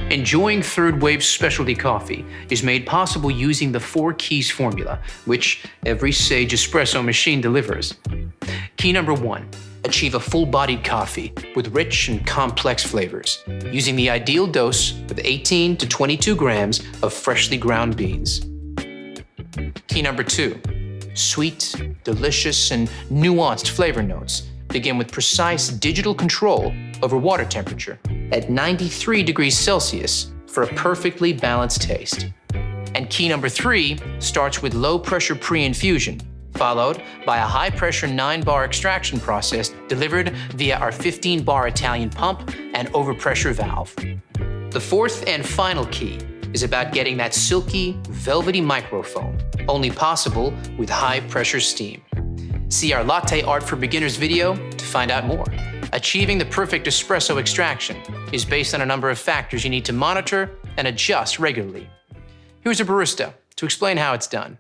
Enjoying Third Wave specialty coffee is made possible using the 4 keys formula, which every Sage Espresso machine delivers. Key number 1, achieve a full-bodied coffee with rich and complex flavors, using the ideal dose of 18 to 22 grams of freshly ground beans. Key number 2, sweet, delicious, and nuanced flavor notes begin with precise digital control over water temperature at 93 degrees Celsius for a perfectly balanced taste. And key number 3 starts with low-pressure pre-infusion, followed by a high-pressure 9-bar extraction process delivered via our 15-bar Italian pump and overpressure valve. The 4th and final key is about getting that silky, velvety microfoam, only possible with high-pressure steam. See our Latte Art for Beginners video to find out more. Achieving the perfect espresso extraction is based on a number of factors you need to monitor and adjust regularly. Here's a barista to explain how it's done.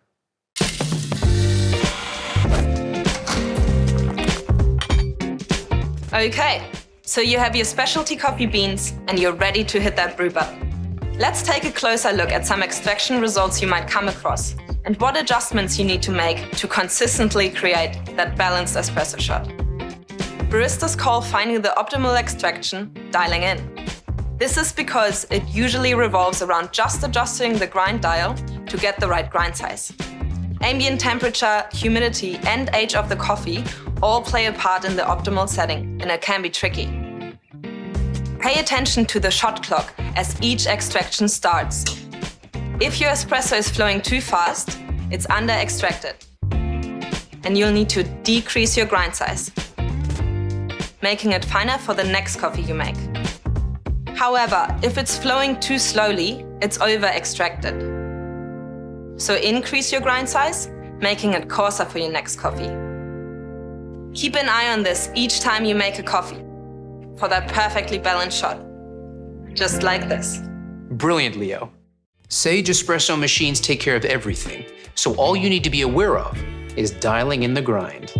Okay, so you have your specialty coffee beans and you're ready to hit that brew button. Let's take a closer look at some extraction results you might come across and what adjustments you need to make to consistently create that balanced espresso shot. Baristas call finding the optimal extraction dialing in. This is because it usually revolves around just adjusting the grind dial to get the right grind size. Ambient temperature, humidity, and age of the coffee all play a part in the optimal setting, and it can be tricky. Pay attention to the shot clock as each extraction starts. If your espresso is flowing too fast, it's under-extracted, and you'll need to decrease your grind size, making it finer for the next coffee you make. However, if it's flowing too slowly, it's over-extracted. So increase your grind size, making it coarser for your next coffee. Keep an eye on this each time you make a coffee for that perfectly balanced shot. Just like this. Brilliant, Leo. Sage Espresso machines take care of everything, so all you need to be aware of is dialing in the grind.